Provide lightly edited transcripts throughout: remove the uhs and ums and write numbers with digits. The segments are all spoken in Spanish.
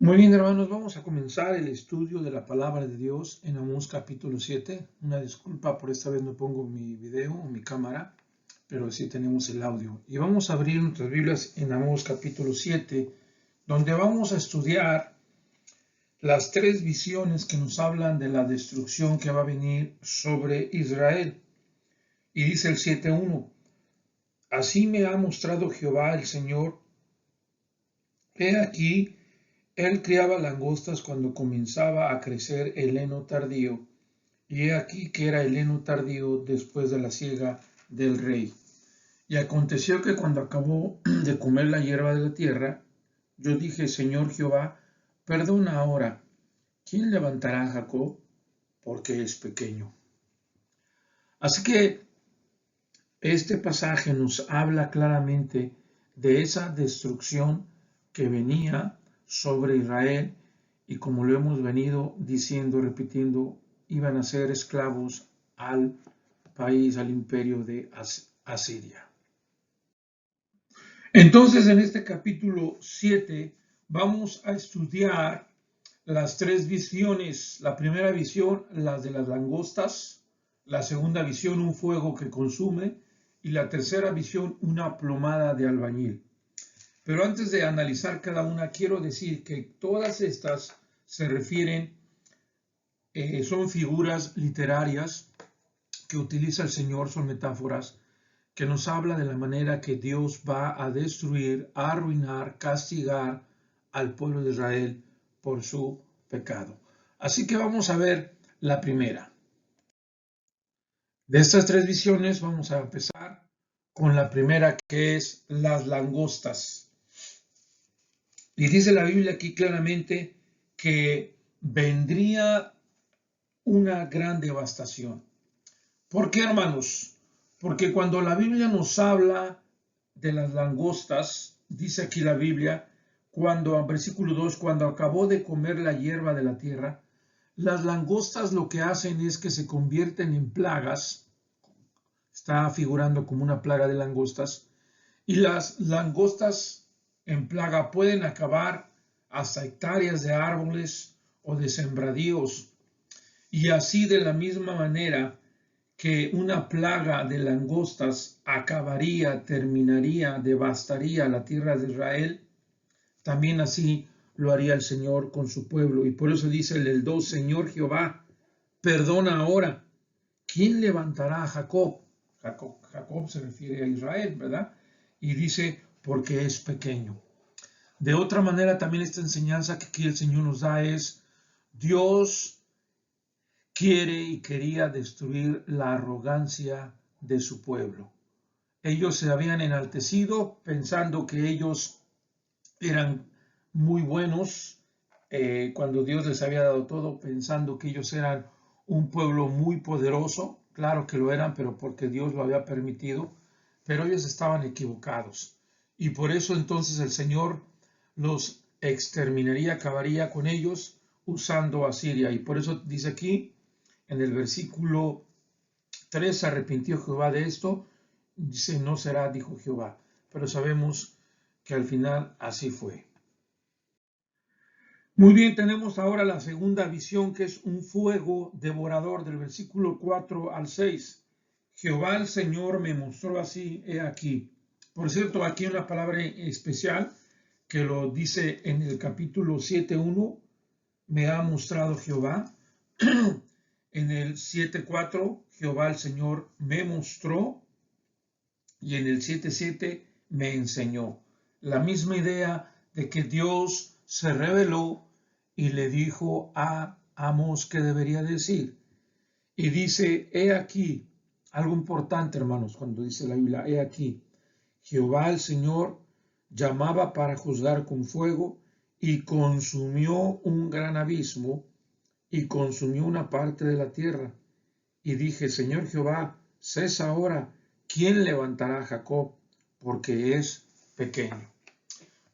Muy bien, hermanos, vamos a comenzar el estudio de la palabra de Dios en Amós capítulo 7. Una disculpa, por esta vez no pongo mi video o mi cámara, pero sí tenemos el audio. Y vamos a abrir nuestras Biblias en Amós capítulo 7, donde vamos a estudiar las tres visiones que nos hablan de la destrucción que va a venir sobre Israel. Y dice el 7:1, así me ha mostrado Jehová el Señor. He aquí, él criaba langostas cuando comenzaba a crecer el heno tardío, y he aquí que era el heno tardío después de la siega del rey. Y aconteció que cuando acabó de comer la hierba de la tierra, yo dije, Señor Jehová, perdona ahora, ¿quién levantará a Jacob? Porque es pequeño. Así que este pasaje nos habla claramente de esa destrucción que venía sobre Israel y, como lo hemos venido diciendo, repitiendo, iban a ser esclavos al país, al imperio de Asiria. Entonces, en este capítulo 7 vamos a estudiar las tres visiones. La primera visión, las de las langostas; la segunda visión, un fuego que consume; y la tercera visión, una plomada de albañil. Pero antes de analizar cada una, quiero decir que todas estas se refieren, son figuras literarias que utiliza el Señor, son metáforas que nos habla de la manera que Dios va a destruir, a arruinar, castigar al pueblo de Israel por su pecado. Así que vamos a ver la primera. De estas tres visiones vamos a empezar con la primera, que es las langostas. Y dice la Biblia aquí claramente que vendría una gran devastación. ¿Por qué, hermanos? Porque cuando la Biblia nos habla de las langostas, dice aquí la Biblia, en versículo 2, cuando acabó de comer la hierba de la tierra, las langostas lo que hacen es que se convierten en plagas, está figurando como una plaga de langostas, y las langostas en plaga pueden acabar hasta hectáreas de árboles o de sembradíos. Y así, de la misma manera que una plaga de langostas acabaría, terminaría, devastaría la tierra de Israel, también así lo haría el Señor con su pueblo. Y por eso dice el 2, Señor Jehová, perdona ahora, ¿quién levantará a Jacob? Jacob se refiere a Israel, ¿verdad? Y dice, porque es pequeño. De otra manera, también esta enseñanza que aquí el Señor nos da es, Dios quiere y quería destruir la arrogancia de su pueblo. Ellos se habían enaltecido pensando que ellos eran muy buenos, cuando Dios les había dado todo, pensando que ellos eran un pueblo muy poderoso. Claro que lo eran, pero porque Dios lo había permitido, pero ellos estaban equivocados. Y por eso entonces el Señor los exterminaría, acabaría con ellos usando a Siria. Y por eso dice aquí, en el versículo 3, se arrepintió Jehová de esto, dice, no será, dijo Jehová. Pero sabemos que al final así fue. Muy bien, tenemos ahora la segunda visión, que es un fuego devorador, del versículo 4 al 6. Jehová el Señor me mostró así, he aquí. Por cierto, aquí una palabra especial que lo dice en el capítulo 7:1, me ha mostrado Jehová. En el 7:4, Jehová el Señor me mostró. Y en el 7:7, me enseñó. La misma idea de que Dios se reveló y le dijo a Amós qué debería decir. Y dice, he aquí, algo importante, hermanos, cuando dice la Biblia, he aquí, Jehová el Señor llamaba para juzgar con fuego, y consumió un gran abismo, y consumió una parte de la tierra. Y dije, Señor Jehová, cesa ahora, ¿quién levantará a Jacob? Porque es pequeño.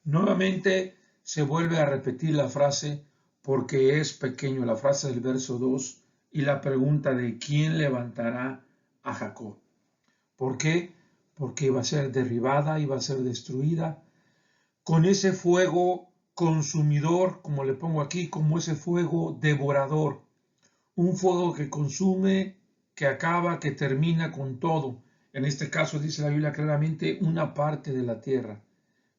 Nuevamente se vuelve a repetir la frase, porque es pequeño, la frase del verso 2, y la pregunta de ¿quién levantará a Jacob? ¿Por qué? Porque iba a ser derribada, iba a ser destruida con ese fuego consumidor, como le pongo aquí, como ese fuego devorador, un fuego que consume, que acaba, que termina con todo. En este caso dice la Biblia claramente una parte de la tierra,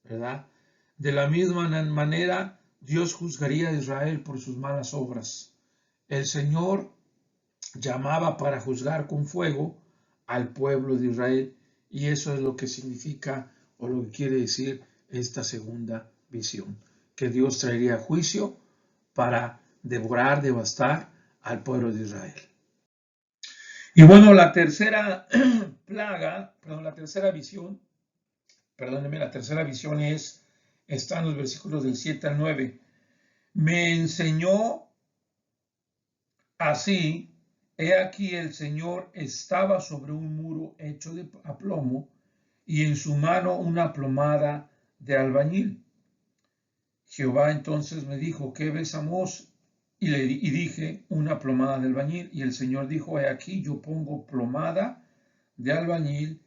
¿verdad? De la misma manera, Dios juzgaría a Israel por sus malas obras. El Señor llamaba para juzgar con fuego al pueblo de Israel, y eso es lo que significa o lo que quiere decir esta segunda visión, que Dios traería juicio para devorar, devastar al pueblo de Israel. Y bueno, la tercera la tercera visión, la tercera visión está en los versículos del 7 al 9. Me enseñó así. He aquí el Señor estaba sobre un muro hecho de plomo y en su mano una plomada de albañil. Jehová entonces me dijo, ¿qué ves, Amós? Y dije, una plomada de albañil. Y el Señor dijo, he aquí yo pongo plomada de albañil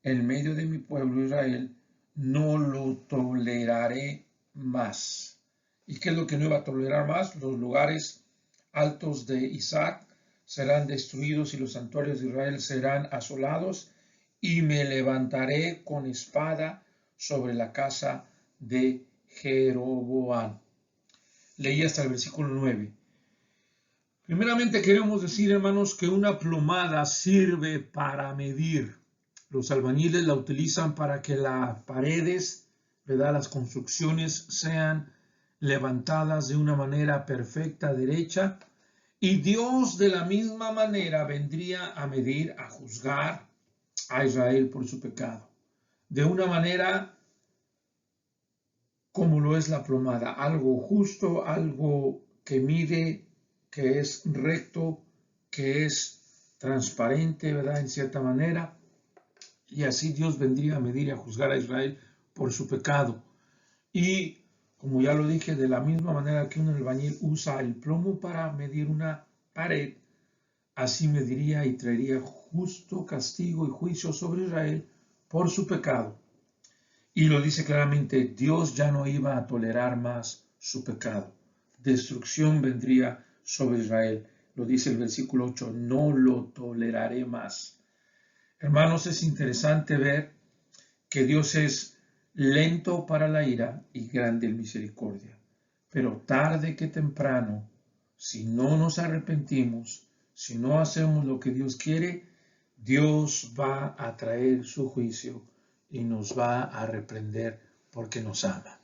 en medio de mi pueblo Israel, no lo toleraré más. ¿Y qué es lo que no iba a tolerar más? Los lugares altos de Isaac serán destruidos y los santuarios de Israel serán asolados, y me levantaré con espada sobre la casa de Jeroboam. Leí hasta el versículo 9. Primeramente queremos decir, hermanos, que una plomada sirve para medir. Los albañiles la utilizan para que las paredes, ¿verdad?, las construcciones sean levantadas de una manera perfecta, derecha. Y Dios de la misma manera vendría a medir, a juzgar a Israel por su pecado. De una manera como lo es la plomada, algo justo, algo que mide, que es recto, que es transparente, ¿verdad? En cierta manera. Y así Dios vendría a medir y a juzgar a Israel por su pecado. Y como ya lo dije, de la misma manera que un albañil usa el plomo para medir una pared, así mediría y traería justo castigo y juicio sobre Israel por su pecado. Y lo dice claramente, Dios ya no iba a tolerar más su pecado. Destrucción vendría sobre Israel. Lo dice el versículo 8, no lo toleraré más. Hermanos, es interesante ver que Dios es lento para la ira y grande en misericordia. Pero tarde que temprano, si no nos arrepentimos, si no hacemos lo que Dios quiere, Dios va a traer su juicio y nos va a reprender porque nos ama.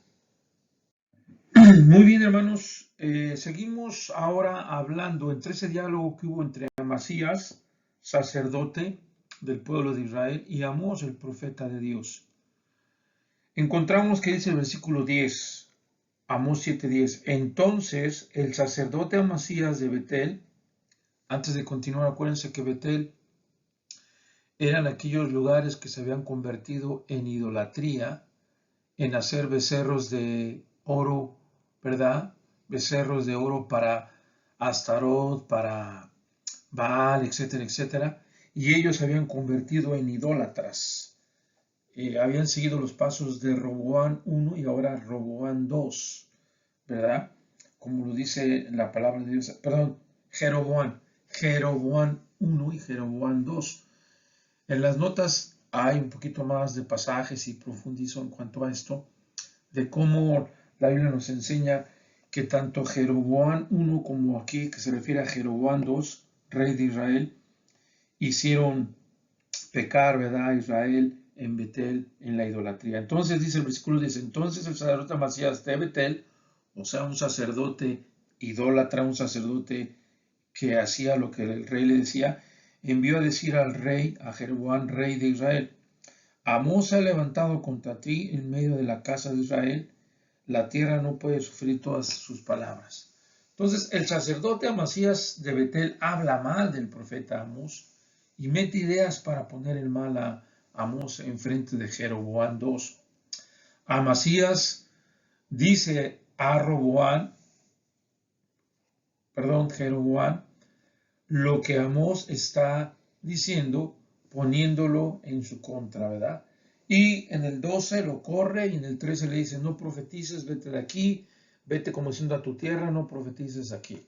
Muy bien, hermanos, seguimos ahora hablando entre ese diálogo que hubo entre Amasías, sacerdote del pueblo de Israel, y Amós, el profeta de Dios. Encontramos que dice el versículo 10, Amós 7:10, entonces el sacerdote Amasías de Betel, antes de continuar, acuérdense que Betel eran aquellos lugares que se habían convertido en idolatría, en hacer becerros de oro, ¿verdad? Becerros de oro para Astarot, para Baal, etcétera, etcétera. Y ellos se habían convertido en idólatras. Habían seguido los pasos de Roboam I y ahora Roboam II, ¿verdad? Como lo dice la palabra de Dios, perdón, Jeroboam I y Jeroboam II. En las notas hay un poquito más de pasajes y profundizo en cuanto a esto, de cómo la Biblia nos enseña que tanto Jeroboam I como aquí, que se refiere a Jeroboam II, rey de Israel, hicieron pecar, ¿verdad?, Israel en Betel, en la idolatría. Entonces dice el versículo 10, entonces el sacerdote Amasías de Betel, o sea, un sacerdote idólatra, un sacerdote que hacía lo que el rey le decía, envió a decir al rey, a Jeroboam, rey de Israel, Amós se ha levantado contra ti en medio de la casa de Israel, la tierra no puede sufrir todas sus palabras. Entonces el sacerdote Amasías de Betel habla mal del profeta Amós y mete ideas para poner el mal a Amós en frente de Jeroboam II. Amasías dice a Jeroboam, lo que Amós está diciendo, poniéndolo en su contra, ¿verdad? Y en el 12 lo corre y en el 13 le dice, no profetices, vete de aquí, vete como diciendo a tu tierra, no profetices aquí.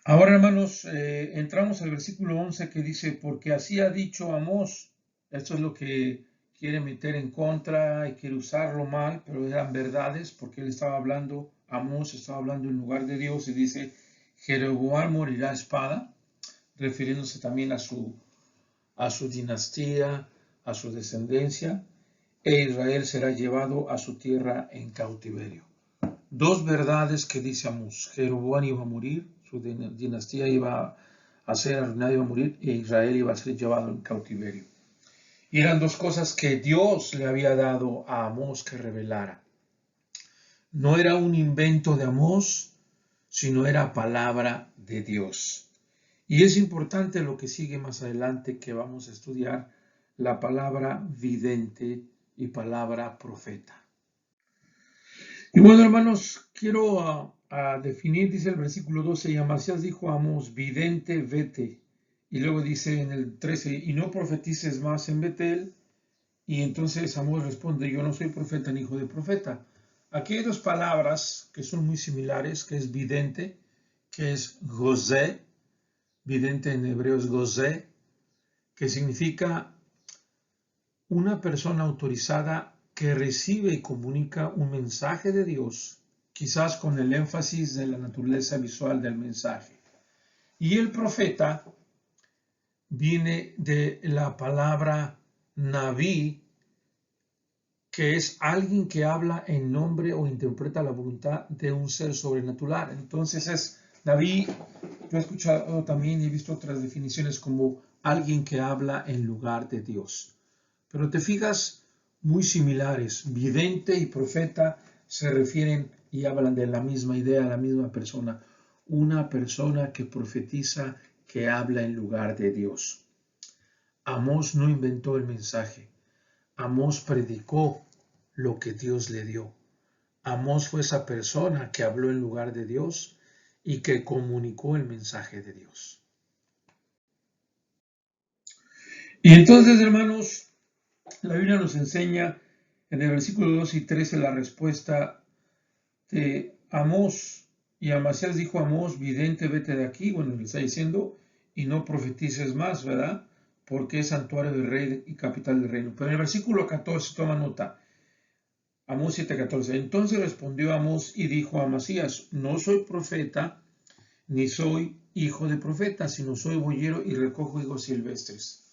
Ahora, hermanos, entramos al versículo 11 que dice, porque así ha dicho Amós. Esto es lo que quiere meter en contra y quiere usarlo mal, pero eran verdades, porque él estaba hablando, Amós estaba hablando en lugar de Dios, y dice, Jeroboam morirá a espada, refiriéndose también a su dinastía, a su descendencia, e Israel será llevado a su tierra en cautiverio. Dos verdades que dice Amós: Jeroboam iba a morir, su dinastía iba a ser arruinada, iba a morir, e Israel iba a ser llevado en cautiverio. Y eran dos cosas que Dios le había dado a Amós que revelara. No era un invento de Amós, sino era palabra de Dios. Y es importante lo que sigue más adelante, que vamos a estudiar, la palabra vidente y palabra profeta. Y bueno, hermanos, quiero definir, dice el versículo 12, y Amasías dijo a Amós, vidente, vete. Y luego dice en el 13, y no profetices más en Betel. Y entonces Amós responde, yo no soy profeta ni hijo de profeta. Aquí hay dos palabras que son muy similares, que es vidente, que es gozé. Vidente en hebreo es gozé, que significa una persona autorizada que recibe y comunica un mensaje de Dios, quizás con el énfasis de la naturaleza visual del mensaje. Y el profeta viene de la palabra naví, que es alguien que habla en nombre o interpreta la voluntad de un ser sobrenatural. Entonces es naví, yo he escuchado también y he visto otras definiciones como alguien que habla en lugar de Dios. Pero te fijas, muy similares. Vidente y profeta se refieren y hablan de la misma idea, la misma persona. Una persona que profetiza, que habla en lugar de Dios. Amós no inventó el mensaje. Amós predicó lo que Dios le dio. Amós fue esa persona que habló en lugar de Dios y que comunicó el mensaje de Dios. Y entonces, hermanos, la Biblia nos enseña en el versículo 12 y 13 la respuesta de Amós. Y Amasías dijo a Amós, vidente, vete de aquí. Bueno, le está diciendo, y no profetices más, ¿verdad? Porque es santuario del rey y capital del reino. Pero en el versículo 14, toma nota. Amós 7:14. Entonces respondió Amós y dijo a Amasías, no soy profeta, ni soy hijo de profeta, sino soy boyero y recojo higos silvestres.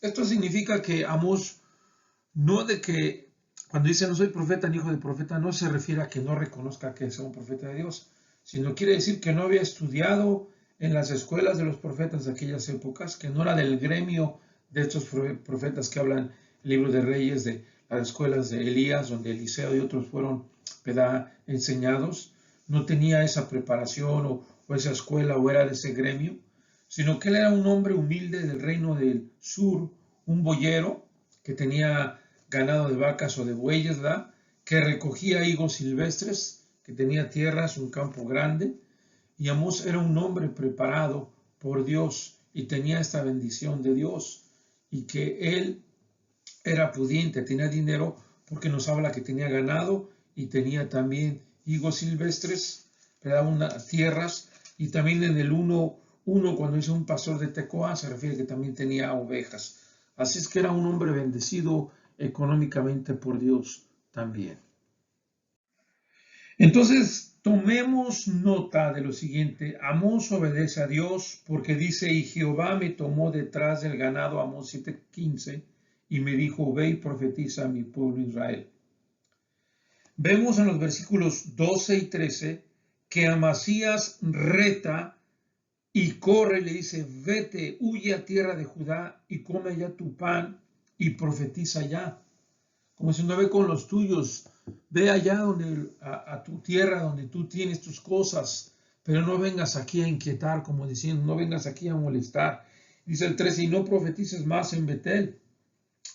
Esto significa que Amós, no de que cuando dice no soy profeta ni hijo de profeta, no se refiere a que no reconozca que sea un profeta de Dios, sino quiere decir que no había estudiado en las escuelas de los profetas de aquellas épocas, que no era del gremio de estos profetas que hablan el libro de Reyes, de las escuelas de Elías, donde Eliseo y otros fueron enseñados. No tenía esa preparación o esa escuela o era de ese gremio, sino que él era un hombre humilde del reino del sur, un boyero que tenía ganado de vacas o de bueyes, ¿verdad? Que recogía higos silvestres, que tenía tierras, un campo grande. Y Amós era un hombre preparado por Dios y tenía esta bendición de Dios, y que él era pudiente, tenía dinero, porque nos habla que tenía ganado y tenía también higos silvestres, ¿verdad? Unas tierras, y también en el 1:1, cuando dice un pastor de Tecoa, se refiere que también tenía ovejas. Así es que era un hombre bendecido económicamente por Dios también. Entonces, tomemos nota de lo siguiente. Amós obedece a Dios porque dice, y Jehová me tomó detrás del ganado, Amós 7:15, y me dijo, ve y profetiza a mi pueblo Israel. Vemos en los versículos 12 y 13 que Amasías reta y corre y le dice, vete, huye a tierra de Judá y come allá tu pan y profetiza allá. Como diciendo, ve con los tuyos, ve allá a tu tierra donde tú tienes tus cosas, pero no vengas aquí a inquietar, como diciendo, no vengas aquí a molestar. Dice el 13, y no profetices más en Betel,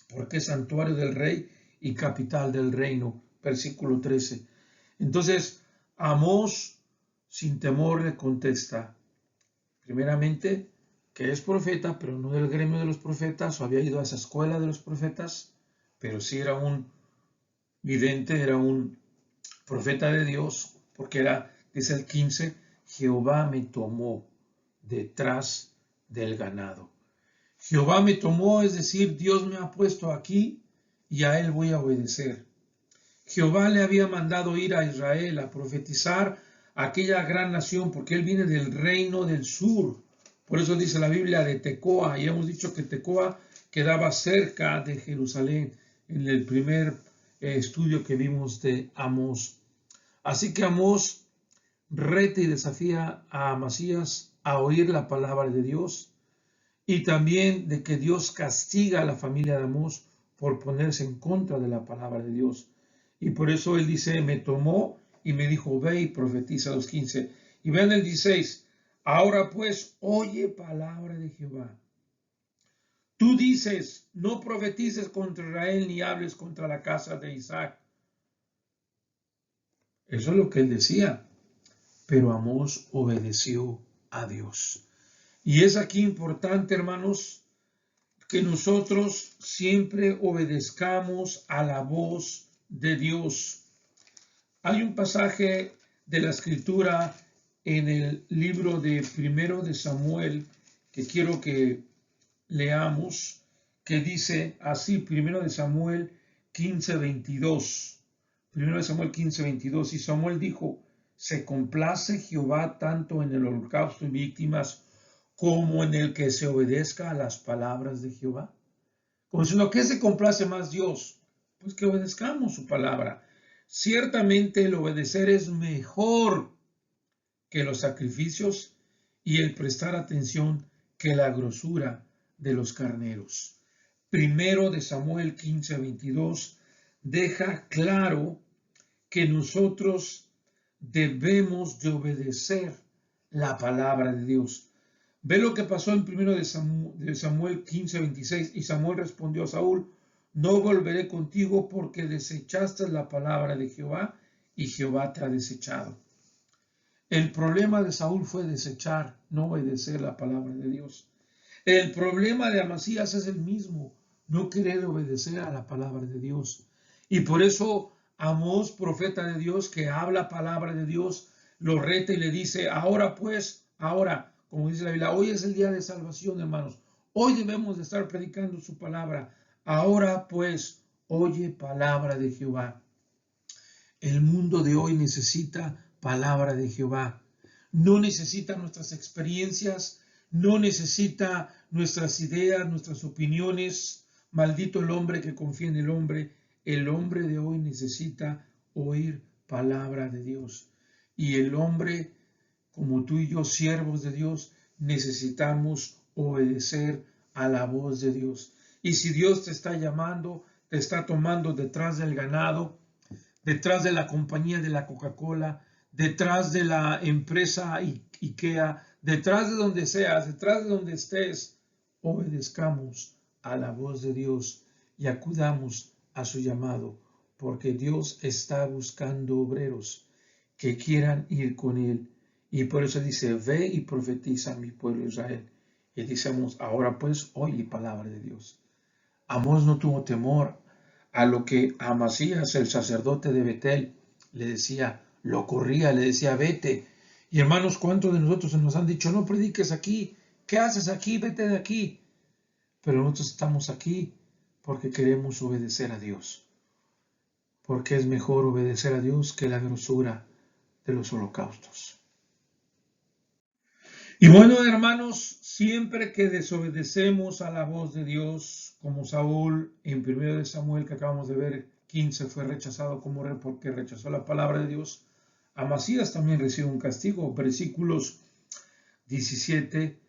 porque es santuario del rey y capital del reino. Versículo 13. Entonces, Amós, sin temor, le contesta, primeramente, que es profeta, pero no del gremio de los profetas, o había ido a esa escuela de los profetas, pero sí era un vidente, era un profeta de Dios, porque era, dice el 15, Jehová me tomó detrás del ganado. Jehová me tomó, es decir, Dios me ha puesto aquí y a él voy a obedecer. Jehová le había mandado ir a Israel a profetizar a aquella gran nación, porque él viene del reino del sur. Por eso dice la Biblia de Tecoa, y hemos dicho que Tecoa quedaba cerca de Jerusalén en el primer estudio que vimos de Amós. Así que Amós reta y desafía a Amasías a oír la palabra de Dios, y también de que Dios castiga a la familia de Amós por ponerse en contra de la palabra de Dios. Y por eso él dice, me tomó y me dijo, ve y profetiza, los 15. Y vean el 16, ahora pues oye palabra de Jehová. Tú dices, no profetices contra Israel ni hables contra la casa de Isaac. Eso es lo que él decía. Pero Amós obedeció a Dios. Y es aquí importante, hermanos, que nosotros siempre obedezcamos a la voz de Dios. Hay un pasaje de la Escritura en el libro de Primero de Samuel que quiero que leamos, que dice así, Primero de Samuel 15:22. Primero de Samuel 15:22. Y Samuel dijo, ¿se complace Jehová tanto en el holocausto y víctimas como en el que se obedezca a las palabras de Jehová? Como diciendo, ¿qué se complace más Dios? Pues que obedezcamos su palabra. Ciertamente el obedecer es mejor que los sacrificios y el prestar atención que la grosura de los carneros. Primero de Samuel 15:22 deja claro que nosotros debemos de obedecer la palabra de Dios. Ve lo que pasó en primero de Samuel 15:26. Y Samuel respondió a Saúl, no volveré contigo porque desechaste la palabra de Jehová y Jehová te ha desechado. El problema de Saúl fue desechar, no obedecer la palabra de Dios. El problema de Amasías es el mismo, no querer obedecer a la palabra de Dios. Y por eso Amós, profeta de Dios, que habla palabra de Dios, lo reta y le dice, ahora pues, ahora, como dice la Biblia, hoy es el día de salvación, hermanos. Hoy debemos de estar predicando su palabra. Ahora pues, oye palabra de Jehová. El mundo de hoy necesita palabra de Jehová. No necesita nuestras experiencias, no necesita nuestras ideas, nuestras opiniones. Maldito el hombre que confía en el hombre. El hombre de hoy necesita oír palabra de Dios. Y el hombre, como tú y yo, siervos de Dios, necesitamos obedecer a la voz de Dios. Y si Dios te está llamando, te está tomando detrás del ganado, detrás de la compañía de la Coca-Cola, detrás de la empresa IKEA, detrás de donde seas, detrás de donde estés, obedezcamos a la voz de Dios y acudamos a su llamado, porque Dios está buscando obreros que quieran ir con él. Y por eso dice, ve y profetiza a mi pueblo Israel. Y decimos, ahora pues, oye palabra de Dios. Amós no tuvo temor a lo que Amasías, el sacerdote de Betel, le decía, lo corría, le decía, vete. Y hermanos, ¿cuántos de nosotros nos han dicho, no prediques aquí? ¿Qué haces aquí? Vete de aquí. Pero nosotros estamos aquí porque queremos obedecer a Dios. Porque es mejor obedecer a Dios que la grosura de los holocaustos. Y bueno, hermanos, siempre que desobedecemos a la voz de Dios, como Saúl en 1 de Samuel que acabamos de ver, 15 fue rechazado como rey porque rechazó la palabra de Dios, Amasías también recibe un castigo. Versículos 17,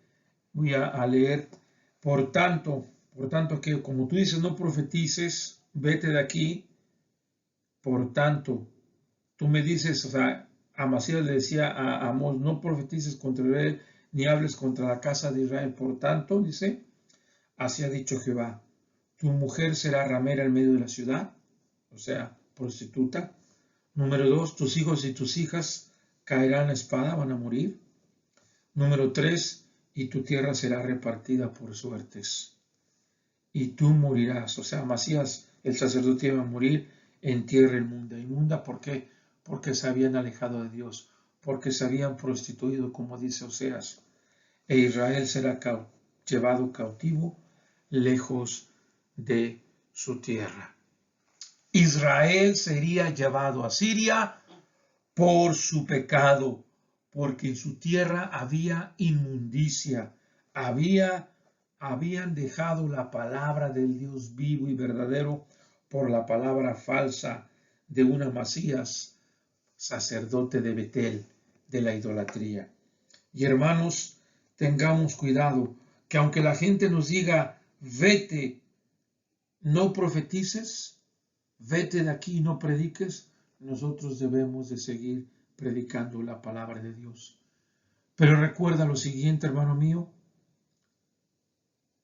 voy a leer, por tanto que como tú dices, no profetices, vete de aquí, por tanto, tú me dices, o sea, Amasías le decía a Amós, no profetices contra él, ni hables contra la casa de Israel. Por tanto, dice, así ha dicho Jehová, tu mujer será ramera en medio de la ciudad, o sea, prostituta. Número 2, tus hijos y tus hijas caerán a espada, van a morir. Número 3, y tu tierra será repartida por suertes. Y tú morirás, o sea, Amasías, el sacerdote, iba a morir en tierra inmunda. ¿Inmunda por qué? porque se habían alejado de Dios, porque se habían prostituido, como dice Oseas, e Israel será llevado cautivo lejos de su tierra. Israel sería llevado a Siria por su pecado, porque en su tierra había inmundicia, habían dejado la palabra del Dios vivo y verdadero por la palabra falsa de un Amasías, sacerdote de Betel, de la idolatría. Y hermanos, tengamos cuidado, que aunque la gente nos diga, vete, no profetices, vete de aquí y no prediques, nosotros debemos de seguir predicando la palabra de Dios. Pero recuerda lo siguiente, hermano mío,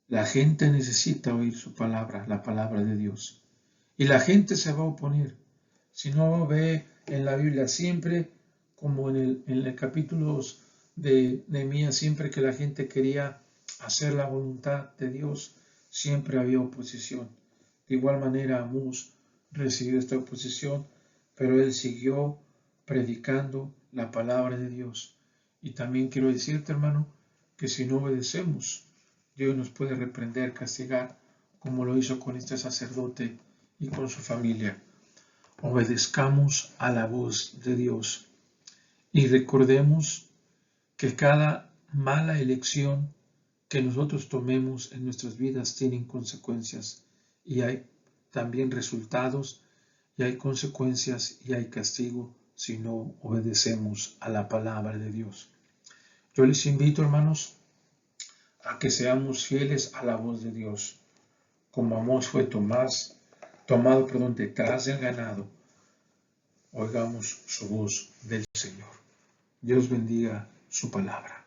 la gente necesita oír su palabra, la palabra de Dios. Y la gente se va a oponer. Si no ve en la Biblia siempre, como en el capítulo de Nehemías, siempre que la gente quería hacer la voluntad de Dios, siempre había oposición. De igual manera, Amós recibió esta oposición, pero él siguió predicando la palabra de Dios. Y también quiero decirte, hermano, que si no obedecemos, Dios nos puede reprender, castigar, como lo hizo con este sacerdote y con su familia. Obedezcamos a la voz de Dios y recordemos que cada mala elección que nosotros tomemos en nuestras vidas tienen consecuencias y hay también resultados y hay consecuencias y hay castigo si no obedecemos a la palabra de Dios. Yo les invito, hermanos, a que seamos fieles a la voz de Dios, como Amós fue tomado detrás del ganado. Oigamos su voz del Señor. Dios bendiga su palabra.